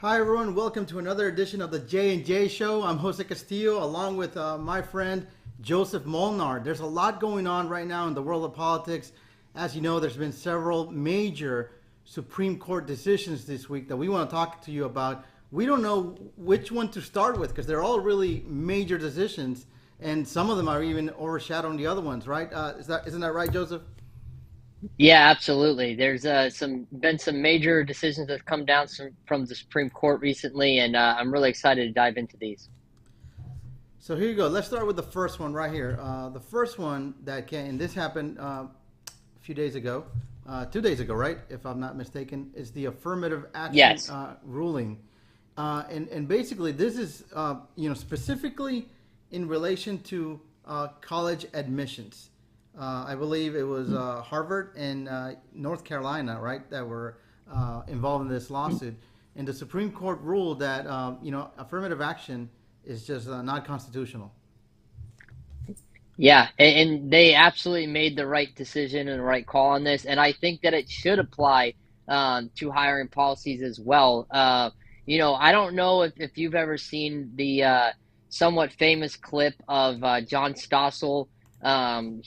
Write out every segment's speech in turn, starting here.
Hi everyone, welcome to another edition of the J&J Show. I'm Jose Castillo along with my friend Joseph Molnar. There's a lot going on right now in the world of politics. As you know, there's been several major Supreme Court decisions this week that we want to talk to you about. We don't know which one to start with because they're all really major decisions, and some of them are even overshadowing the other ones, right? Isn't that right, Joseph? Yeah, absolutely. There's some major decisions that have come down from the Supreme Court recently, and I'm really excited to dive into these. So here you go. Let's start with the first one right here. The first one that came, and this happened a few days ago, 2 days ago, right? If I'm not mistaken, is the affirmative action Yes. ruling, and basically this is specifically in relation to college admissions. I believe it was Harvard and North Carolina, right, that were involved in this lawsuit. And the Supreme Court ruled that affirmative action is just not constitutional. Yeah, and they absolutely made the right decision and the right call on this, and I think that it should apply to hiring policies as well. I don't know if you've ever seen the somewhat famous clip of John Stossel.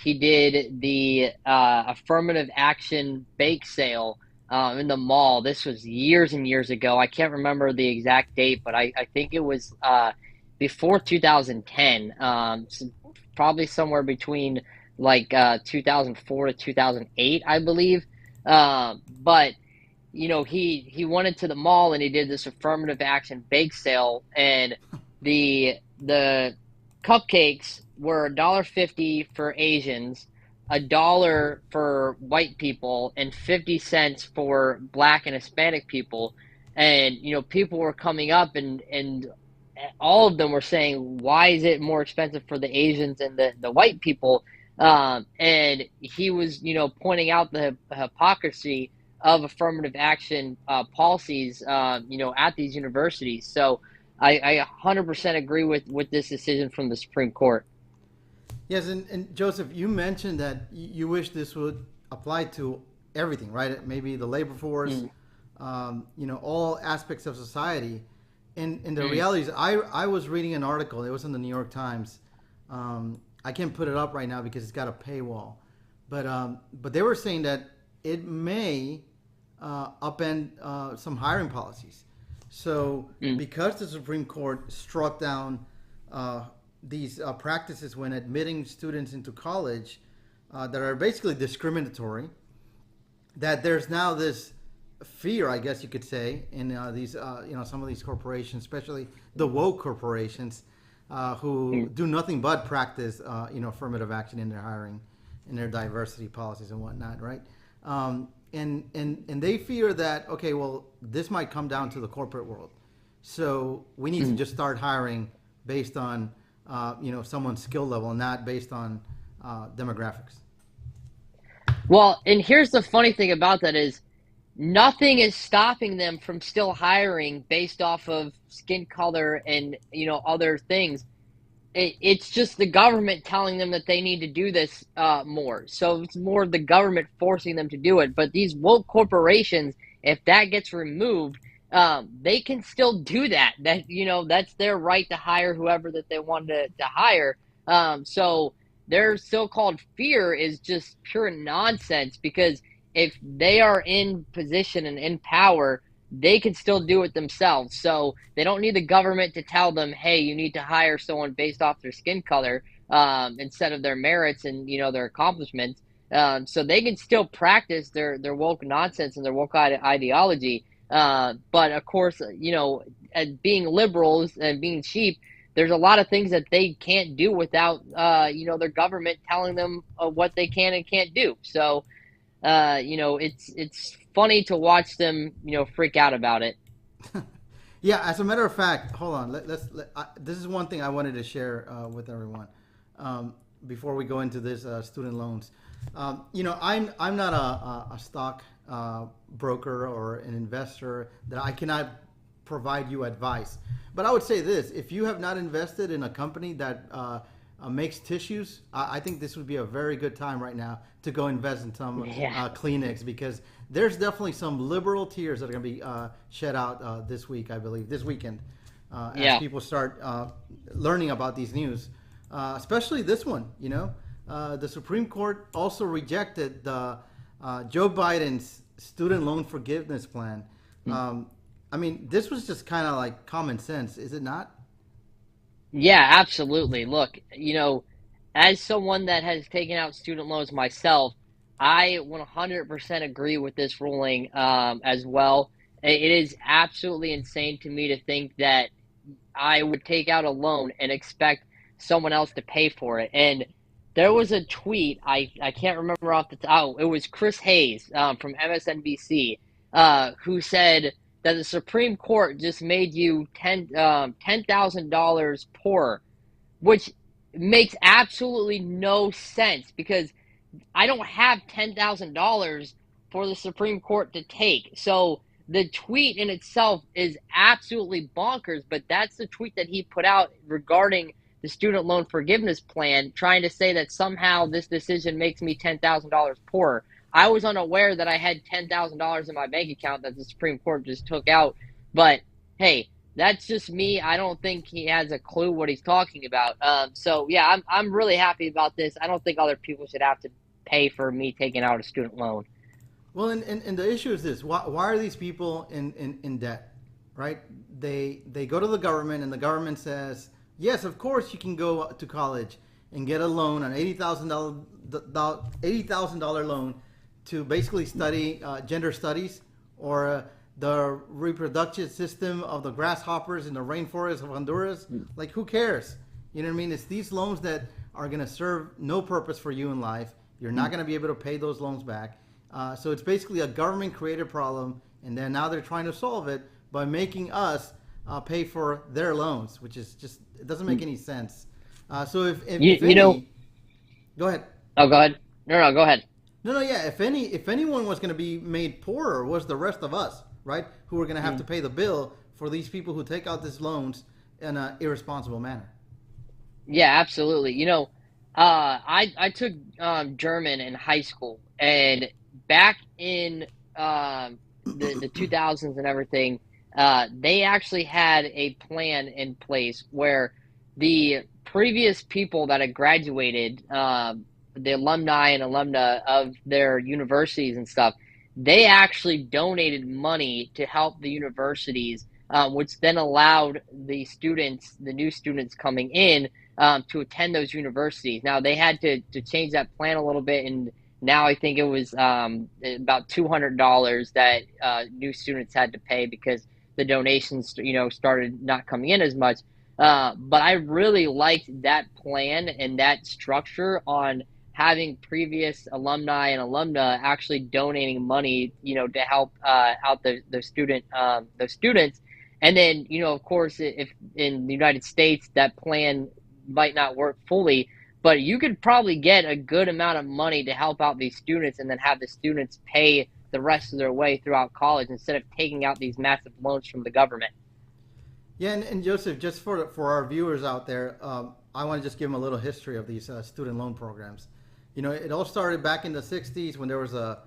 He did the affirmative action bake sale in the mall. This was years and years ago. I can't remember the exact date, but I think it was before 2010. Probably somewhere between like 2004 to 2008, I believe. But he went into the mall and he did this affirmative action bake sale, and the cupcakes were $1.50 for Asians, $1 for white people, and 50 cents for Black and Hispanic people. And people were coming up and all of them were saying, why is it more expensive for the Asians and the white people? And he was, pointing out the hypocrisy of affirmative action policies, at these universities. So I 100% agree with this decision from the Supreme Court. Yes, and Joseph, you mentioned that you wish this would apply to everything, right? Maybe the labor force, Mm, all aspects of society. And the mm, reality is, I was reading an article. It was in the New York Times. I can't put it up right now because it's got a paywall. But they were saying that it may upend some hiring policies. So mm. because the Supreme Court struck down these practices when admitting students into college that are basically discriminatory, that there's now this fear, I guess you could say, in these, some of these corporations, especially the woke corporations, who Mm. do nothing but practice, affirmative action in their hiring, in their diversity policies and whatnot, right? And they fear that, okay, well, this might come down to the corporate world, so we need to Mm. just start hiring based on, someone's skill level, not based on demographics. Well, and here's the funny thing about that is nothing is stopping them from still hiring based off of skin color and other things. It's just the government telling them that they need to do this more. So it's more the government forcing them to do it. But these woke corporations, if that gets removed, they can still do that. That's their right to hire whoever that they want to hire. So their so-called fear is just pure nonsense because if they are in position and in power, they can still do it themselves. So they don't need the government to tell them, hey, you need to hire someone based off their skin color instead of their merits and their accomplishments. So they can still practice their woke nonsense and their woke ideology. But of course, being liberals and being cheap, there's a lot of things that they can't do without their government telling them what they can and can't do. So it's funny to watch them, freak out about it. Yeah, as a matter of fact, hold on. This is one thing I wanted to share with everyone before we go into this student loans. I'm not a stock broker or an investor that I cannot provide you advice. But I would say this: if you have not invested in a company that makes tissues, I think this would be a very good time right now to go invest in some Yeah. Kleenex, because there's definitely some liberal tears that are going to be shed out this week, I believe, this weekend, as Yeah. people start learning about these news, especially this one. The Supreme Court also rejected the Joe Biden's student loan forgiveness plan. I mean, this was just kind of like common sense, is it not? Yeah, absolutely. Look, as someone that has taken out student loans myself, I 100% agree with this ruling as well. It is absolutely insane to me to think that I would take out a loan and expect someone else to pay for it. And there was a tweet, I can't remember off the top. Oh, it was Chris Hayes from MSNBC who said that the Supreme Court just made you $10,000 poorer, which makes absolutely no sense because I don't have $10,000 for the Supreme Court to take. So the tweet in itself is absolutely bonkers, but that's the tweet that he put out regarding the student loan forgiveness plan, trying to say that somehow this decision makes me $10,000 poorer. I was unaware that I had $10,000 in my bank account that the Supreme Court just took out. But hey, that's just me. I don't think he has a clue what he's talking about. So yeah, I'm really happy about this. I don't think other people should have to pay for me taking out a student loan. Well, and the issue is this: why are these people in debt, right? They go to the government, and the government says, yes, of course you can go to college and get a loan, an $80,000 loan to basically study gender studies, or the reproductive system of the grasshoppers in the rainforest of Honduras. Like, who cares? You know what I mean? It's these loans that are going to serve no purpose for you in life. You're not going to be able to pay those loans back. So it's basically a government-created problem, and then now they're trying to solve it by making us pay for their loans, which is just, it doesn't make any sense. So if You know, any, go ahead. oh, go ahead. No, go ahead. No, yeah. If anyone was going to be made poorer, was the rest of us, right? Who are going to have to pay the bill for these people who take out these loans in an irresponsible manner. Yeah, absolutely. I took German in high school, and back in the 2000s and everything, they actually had a plan in place where the previous people that had graduated, the alumni and alumna of their universities and stuff, they actually donated money to help the universities, which then allowed the new students coming in, to attend those universities. Now they had to change that plan a little bit, and now I think it was about $200 that new students had to pay because the donations, started not coming in as much. But I really liked that plan and that structure on having previous alumni and alumna actually donating money, to help out those students. And then, of course, if in the United States that plan might not work fully, but you could probably get a good amount of money to help out these students and then have the students pay the rest of their way throughout college instead of taking out these massive loans from the government. Yeah, and Joseph, just for our viewers out there, I want to just give them a little history of these student loan programs. It all started back in the '60s when there was a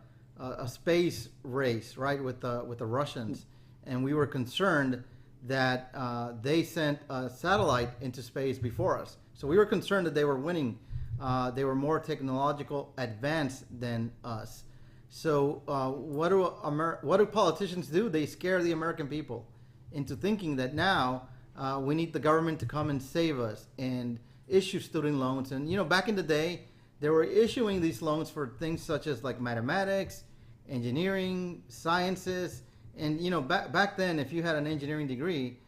space race, right, with the Russians, and we were concerned that they sent a satellite into space before us. So we were concerned that they were winning. They were more technological advanced than us. So what do politicians do? They scare the American people into thinking that now we need the government to come and save us and issue student loans. And back in the day, they were issuing these loans for things such as like mathematics, engineering, sciences. And back then, if you had an engineering degree,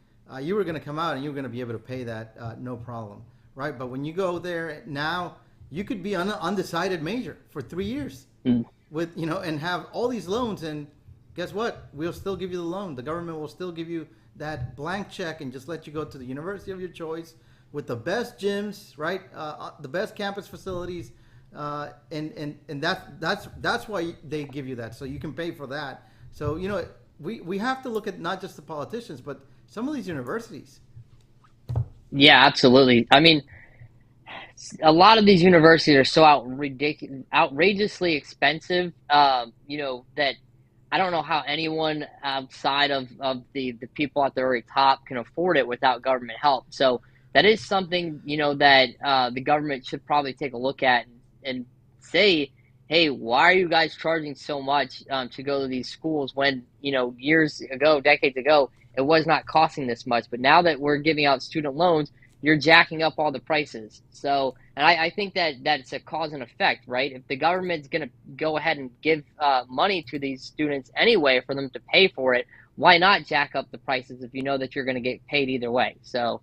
you were going to come out and you were going to be able to pay that no problem, right? But when you go there now, you could be an undecided major for 3 years with and have all these loans, and guess what? We'll still give you the loan. The government will still give you that blank check and just let you go to the university of your choice with the best gyms, right? The best campus facilities, and that's why they give you that, so you can pay for that. So we have to look at not just the politicians, but some of these universities. Yeah, absolutely. I mean, a lot of these universities are so outrageously expensive, that I don't know how anyone outside of the people at the very top can afford it without government help. So that is something, that the government should probably take a look at and say, hey, why are you guys charging so much to go to these schools when, years ago, decades ago, it was not costing this much. But now that we're giving out student loans, you're jacking up all the prices. So, and I think that's a cause and effect, right? If the government's going to go ahead and give money to these students anyway for them to pay for it, why not jack up the prices if you know that you're going to get paid either way? So,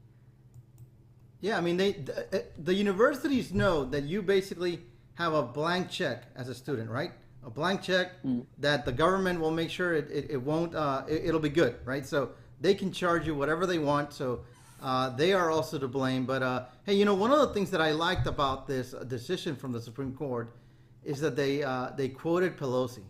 Yeah, I mean, the universities know that you basically have a blank check as a student, right? A blank check that the government will make sure it won't, it'll be good, right? So they can charge you whatever they want. So they are also to blame. But hey, one of the things that I liked about this decision from the Supreme Court is that they quoted Pelosi.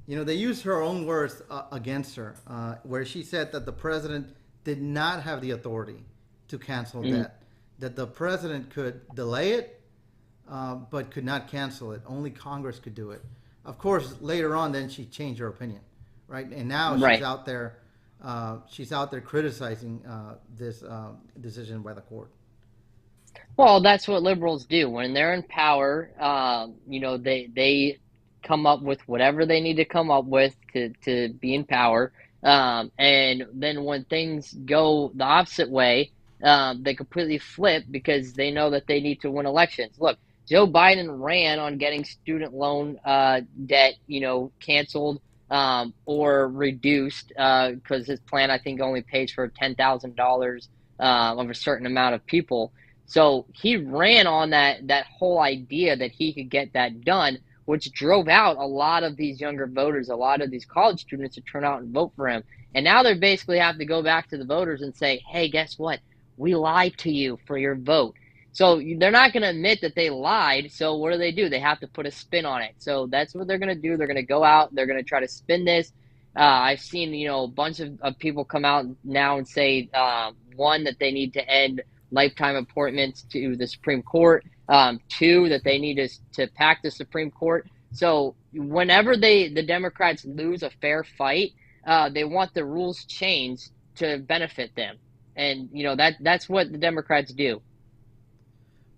They used her own words against her, where she said that the president did not have the authority to cancel debt, that the president could delay it, but could not cancel it. Only Congress could do it. Of course, later on, then she changed her opinion, right? And now right. she's out there criticizing this decision by the court. Well, that's what liberals do when they're in power. They come up with whatever they need to come up with to be in power. And then when things go the opposite way, they completely flip because they know that they need to win elections. Look, Joe Biden ran on getting student loan debt, canceled or reduced because his plan, I think, only pays for $10,000 of a certain amount of people. So he ran on that whole idea that he could get that done, which drove out a lot of these younger voters, a lot of these college students to turn out and vote for him. And now they basically have to go back to the voters and say, hey, guess what? We lied to you for your vote. So they're not going to admit that they lied. So what do? They have to put a spin on it. So that's what they're going to do. They're going to go out. They're going to try to spin this. I've seen, a bunch of people come out now and say, one, that they need to end lifetime appointments to the Supreme Court. Two, that they need to pack the Supreme Court. So whenever the Democrats lose a fair fight, they want the rules changed to benefit them. And, that's what the Democrats do.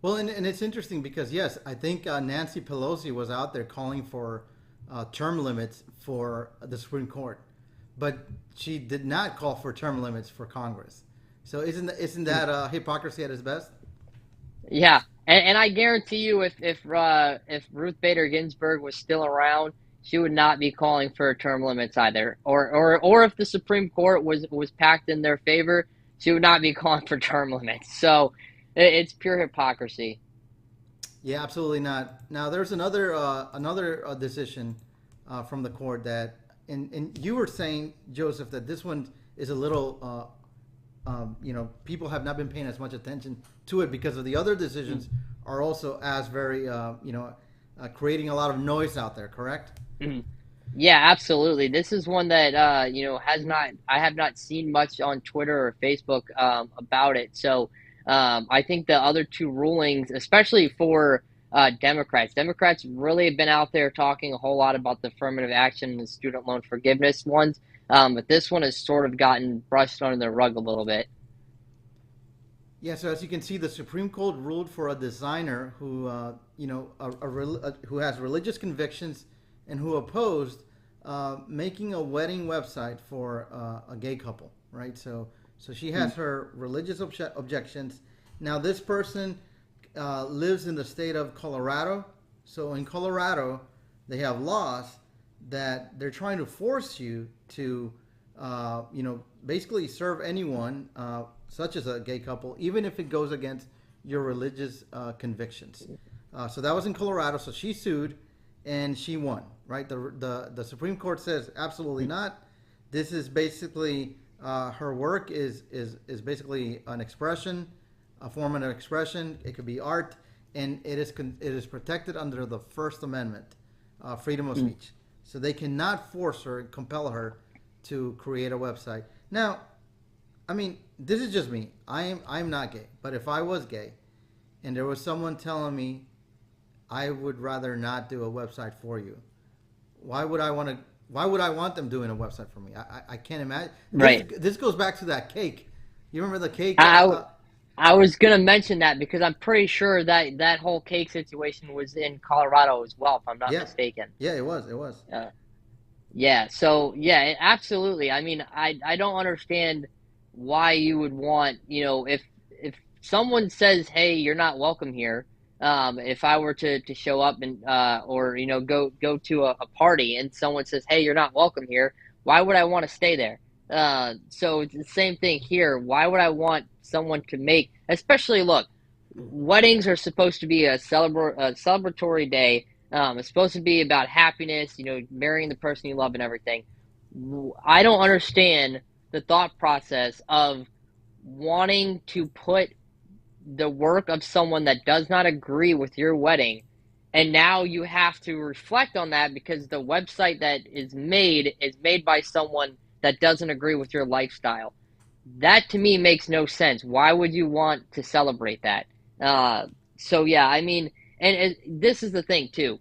Well, and it's interesting because, yes, I think Nancy Pelosi was out there calling for term limits for the Supreme Court, but she did not call for term limits for Congress. So isn't that hypocrisy at its best? Yeah, and I guarantee you, if Ruth Bader Ginsburg was still around, she would not be calling for term limits either. Or if the Supreme Court was packed in their favor, she would not be calling for term limits. So it's pure hypocrisy. Yeah, absolutely not. Now there's another decision from the court that, and you were saying, Joseph, that this one is a little. People have not been paying as much attention to it because of the other decisions are also as very, creating a lot of noise out there, correct? Mm-hmm. Yeah, absolutely. This is one that, I have not seen much on Twitter or Facebook about it. So I think the other two rulings, especially for Democrats really have been out there talking a whole lot about the affirmative action and the student loan forgiveness ones. But this one has sort of gotten brushed under the rug a little bit. Yeah, so as you can see, the Supreme Court ruled for a designer who, who has religious convictions and who opposed making a wedding website for a gay couple, right? So she has her religious objections. Now, this person lives in the state of Colorado. So in Colorado, they have laws that they're trying to force you to, basically serve anyone, such as a gay couple, even if it goes against your religious convictions. So that was in Colorado. So she sued, and she won. Right? The Supreme Court says absolutely not. This is basically her work is basically an expression, a form of an expression. It could be art, and it is protected under the First Amendment, freedom of speech. So they cannot force her, compel her to create a website. Now, I mean, this is just me. I'm not gay, but if I was gay and there was someone telling me I would rather not do a website for you. Why would I want to? Why would I want them doing a website for me? I can't imagine. Right. This goes back to that cake. You remember the cake? I was gonna mention that because I'm pretty sure that that whole cake situation was in Colorado as well, if I'm not Yeah, mistaken. yeah, it was. It was. Uh, yeah, so yeah, absolutely. I mean, I don't understand why you would want, if someone says, "Hey, you're not welcome here," if I were to show up and or go to a party and someone says, "Hey, you're not welcome here," why would I want to stay there? So it's the same thing here. Why would I want someone to make, especially look, weddings are supposed to be a celebratory day. It's supposed to be about happiness, marrying the person you love and everything. I don't understand the thought process of wanting to put the work of someone that does not agree with your wedding, and now you have to reflect on that because the website that is made by someone that doesn't agree with your lifestyle. That to me makes no sense. Why would you want to celebrate that? So yeah, I mean, and this is the thing too.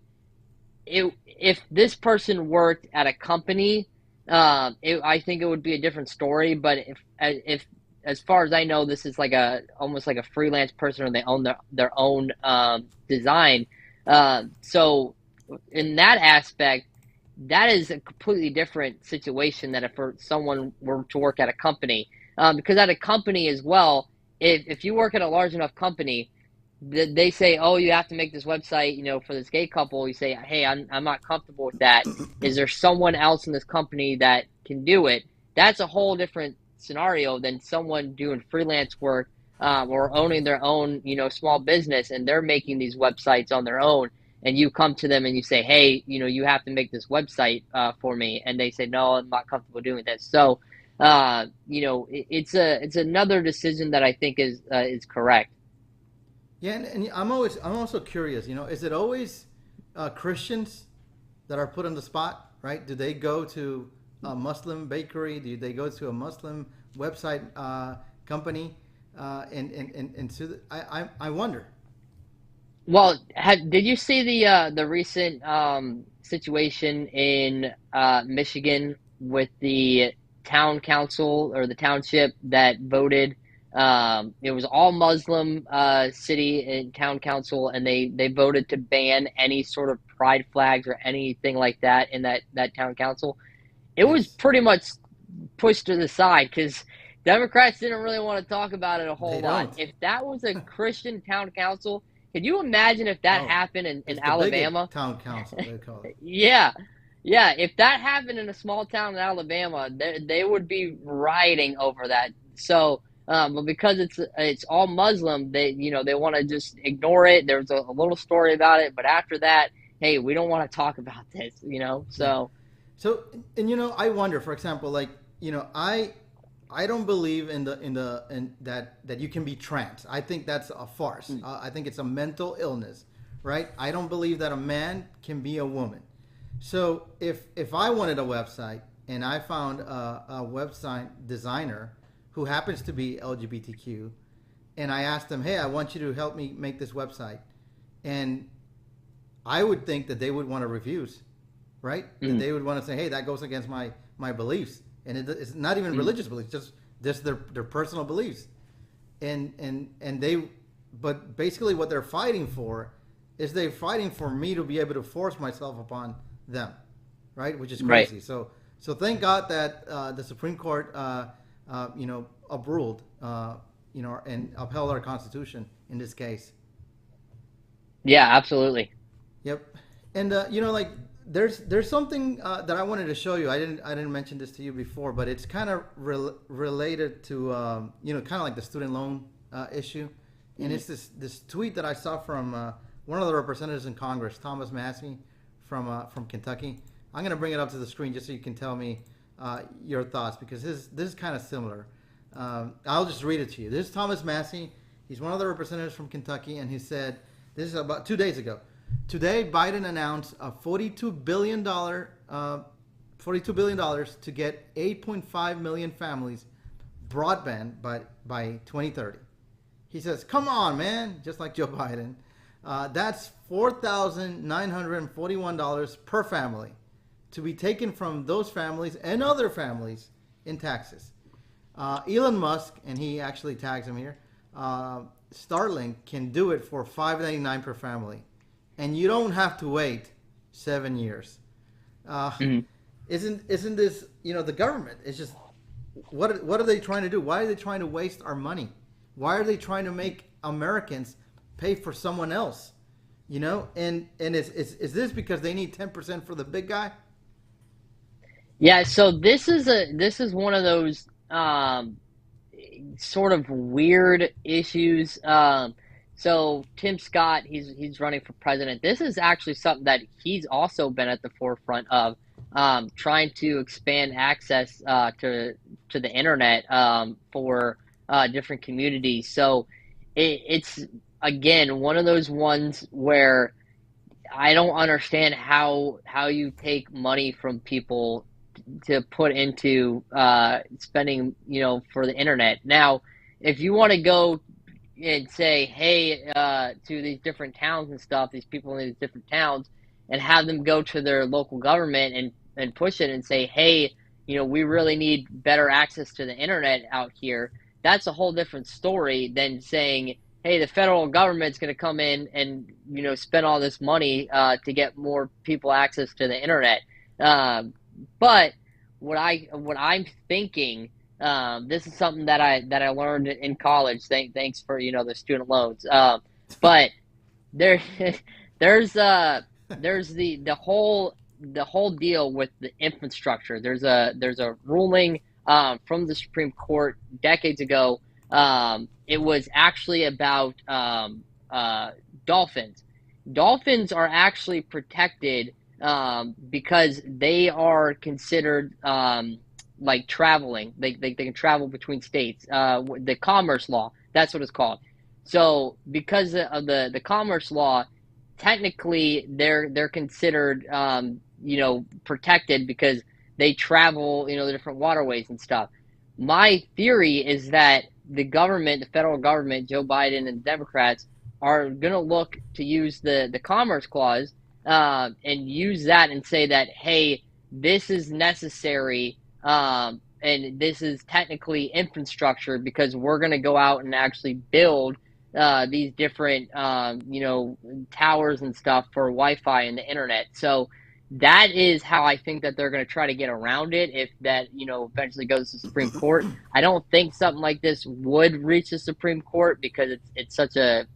If this person worked at a company, I think it would be a different story. But if as far as I know, this is like almost like a freelance person, or they own their own design. So in that aspect, that is a completely different situation than if someone were to work at a company. Because at a company as well, if you work at a large enough company, they say, "Oh, you have to make this website, for this gay couple." You say, "Hey, I'm not comfortable with that. Is there someone else in this company that can do it?" That's a whole different scenario than someone doing freelance work, or owning their own, small business, and they're making these websites on their own. And you come to them and you say, "Hey, you have to make this website for me," and they say, "No, I'm not comfortable doing this." So, it's another decision that I think is correct. Yeah, and I'm also curious. Is it always Christians that are put on the spot, right? Do they go to a Muslim bakery? Do they go to a Muslim website company? And so I wonder. Well, did you see the recent situation in Michigan with the town council or the township that voted? It was all Muslim city and town council, and they voted to ban any sort of pride flags or anything like that in that town council. It was Yes, pretty much pushed to the side because Democrats didn't really want to talk about it a they whole lot. don't. If that was a Christian town council, could you imagine if that Oh, happened in it's the bigot Alabama? town council they call it. Yeah. Yeah, if that happened in a small town in Alabama, they would be rioting over that. So, but because it's all Muslim, they want to just ignore it. There's a little story about it, but after that, hey, we don't want to talk about this. Yeah. So, So, and I wonder, for example, like I don't believe in that you can be trans. I think that's a farce. I think it's a mental illness, right? I don't believe that a man can be a woman. So if I wanted a website and I found a website designer who happens to be LGBTQ, and I asked them, "Hey, I want you to help me make this website," and I would think that they would want to reviews, right? That mm, they would want to say, "Hey, that goes against my beliefs," and it's not even mm, religious beliefs, just their personal beliefs, and they, but basically what they're fighting for is they're fighting for me to be able to force myself upon them, right? Which is right. crazy. So thank God that the Supreme Court, upruled, and upheld our Constitution in this case. Yeah, absolutely. Yep. And like there's something that I wanted to show you. I didn't mention this to you before, but it's kind of related to kind of like the student loan issue. And Mm, it's this tweet that I saw from one of the representatives in Congress, Thomas Massey from Kentucky. I'm going to bring it up to the screen just so you can tell me your thoughts, because this is kind of similar. I'll just read it to you. This is Thomas Massey. He's one of the representatives from Kentucky, and he said, this is about 2 days ago. Today, Biden announced a $42 billion to get 8.5 million families broadband by 2030. He says, "Come on, man," just like Joe Biden. That's $4,941 per family to be taken from those families and other families in taxes. Elon Musk, and he actually tags him here, Starlink can do it for $5.99 per family, and you don't have to wait 7 years. Mhm. Isn't this, the government? It's just, what are they trying to do? Why are they trying to waste our money? Why are they trying to make Americans pay for someone else? And is this because they need 10% for the big guy? Yeah, so this is one of those sort of weird issues. So Tim Scott, he's running for president. This is actually something that he's also been at the forefront of, trying to expand access to the internet, for different communities. So it's again one of those ones where I don't understand how you take money from people to put into spending, for the internet. Now, if you want to go and say, hey, to these different towns and stuff, these people in these different towns, and have them go to their local government and push it and say, hey, we really need better access to the internet out here. That's a whole different story than saying, hey, the federal government's going to come in and spend all this money to get more people access to the internet. But what I'm thinking, this is something that I learned in college. Thanks for the student loans. But there there's the whole deal with the infrastructure. There's a ruling from the Supreme Court decades ago. It was actually about dolphins. Dolphins are actually protected because they are considered like traveling. They can travel between states. The commerce law, that's what it's called. So because of the commerce law, technically they're considered protected because they travel the different waterways and stuff. My theory is that the government, the federal government, Joe Biden and Democrats are going to look to use the Commerce Clause and use that and say that, hey, this is necessary and this is technically infrastructure because we're going to go out and actually build these different, towers and stuff for Wi-Fi and the internet. So that is how I think that they're going to try to get around it if that, eventually goes to the Supreme Court. I don't think something like this would reach the Supreme Court because it's such a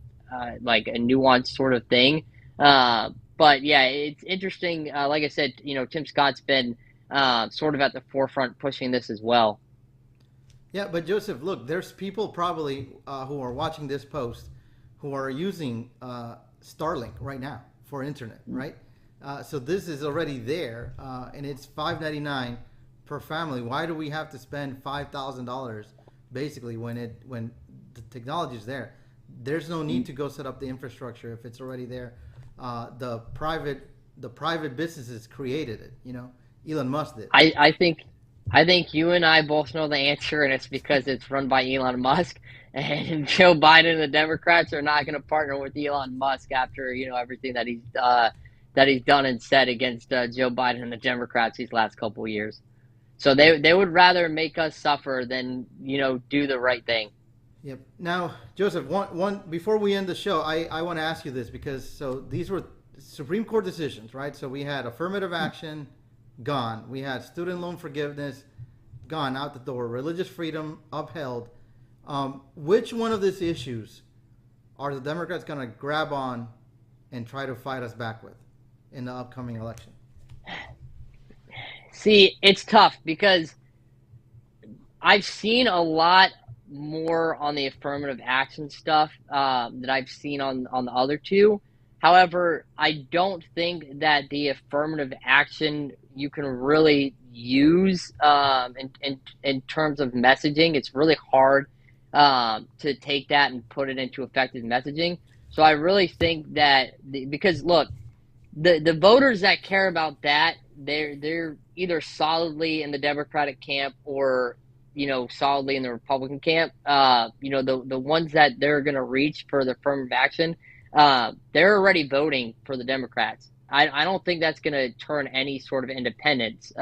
like a nuanced sort of thing. But yeah, it's interesting. Like I said, Tim Scott's been sort of at the forefront pushing this as well. Yeah, but Joseph, look, there's people probably who are watching this post who are using Starlink right now for internet, right? So this is already there, and it's $5.99 per family. Why do we have to spend $5,000 basically when the technology is there? There's no need to go set up the infrastructure if it's already there. The private businesses created it. Elon Musk did. I think you and I both know the answer, and it's because it's run by Elon Musk. And Joe Biden and the Democrats are not going to partner with Elon Musk after everything that he's done and said against Joe Biden and the Democrats these last couple of years. So they would rather make us suffer than do the right thing. Yep. Now, Joseph, one before we end the show, I want to ask you this because these were Supreme Court decisions, right? So we had affirmative action gone. We had student loan forgiveness gone out the door. Religious freedom upheld. Which one of these issues are the Democrats going to grab on and try to fight us back with in the upcoming election? See, it's tough because I've seen a lot more on the affirmative action stuff that I've seen on the other two. However, I don't think that the affirmative action you can really use in terms of messaging. It's really hard to take that and put it into effective messaging. So I really think that because look, the voters that care about that, they're either solidly in the Democratic camp or solidly in the Republican camp, the ones that they're going to reach for the affirmative action, they're already voting for the Democrats. I don't think that's going to turn any sort of independence,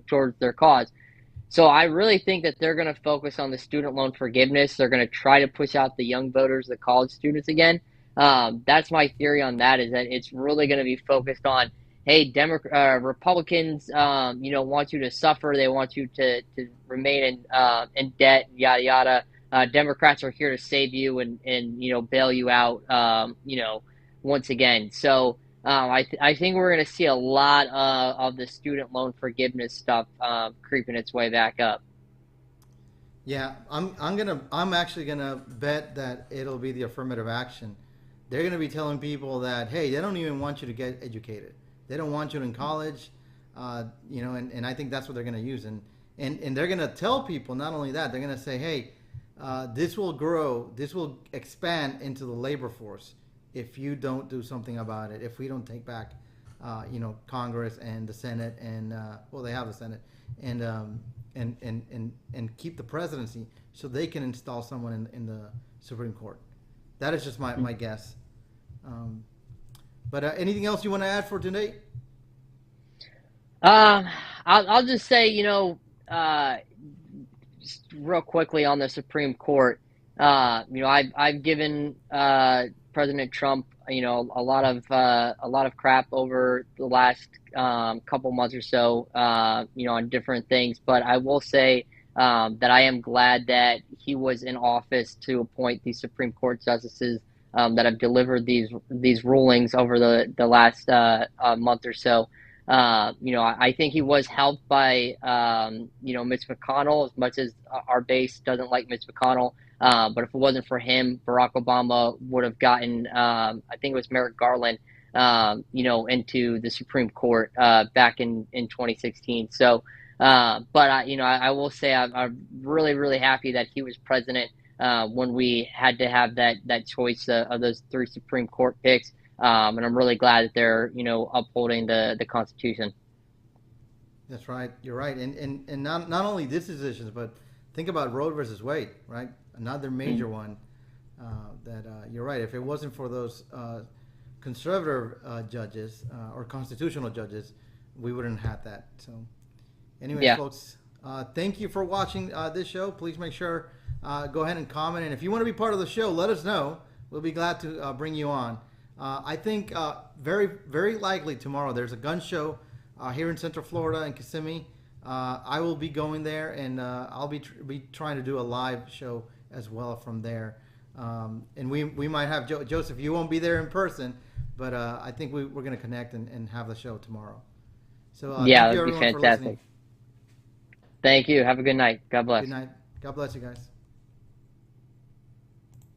towards their cause. So I really think that they're going to focus on the student loan forgiveness. They're going to try to push out the young voters, the college students again. That's my theory on that, is that it's really going to be focused on, hey, Republicans, want you to suffer. They want you to remain in debt, yada yada. Democrats are here to save you and bail you out, once again. So I think we're going to see a lot of the student loan forgiveness stuff creeping its way back up. Yeah, I'm actually gonna bet that it'll be the affirmative action. They're gonna be telling people that, hey, they don't even want you to get educated. They don't want you in college, and I think that's what they're gonna use. And they're gonna tell people not only that, they're gonna say, hey, this will grow, this will expand into the labor force if you don't do something about it. If we don't take back, Congress and the Senate, and well, they have the Senate, and keep the presidency, so they can install someone in the Supreme Court. That is just my guess. But anything else you want to add for today? I'll just say, just real quickly on the Supreme Court. I've given President Trump, a lot of crap over the last couple months or so, on different things. But I will say that I am glad that he was in office to appoint these Supreme Court justices that have delivered these rulings over the last month or so. I think he was helped by, Mitch McConnell, as much as our base doesn't like Mitch McConnell. But if it wasn't for him, Barack Obama would have gotten, I think it was Merrick Garland, into the Supreme Court back in 2016. So, but I will say I'm really, really happy that he was president when we had to have that choice of those three Supreme Court picks. And I'm really glad that they're, upholding the Constitution. That's right. You're right. And not only these decisions, but think about Roe versus Wade, right? Another major one that you're right. If it wasn't for those conservative judges or constitutional judges, we wouldn't have that. So, anyways, Yeah. folks, thank you for watching this show. Please make sure go ahead and comment, and if you want to be part of the show, let us know. We'll be glad to bring you on. I think very, very likely tomorrow there's a gun show here in Central Florida in Kissimmee. I will be going there, and I'll be trying to do a live show as well from there. And we might have Joseph. You won't be there in person, but I think we're going to connect and have the show tomorrow. So Yeah, thank you that'd be everyone for listening. fantastic. Thank you. Have a good night. God bless. Good night. God bless you guys.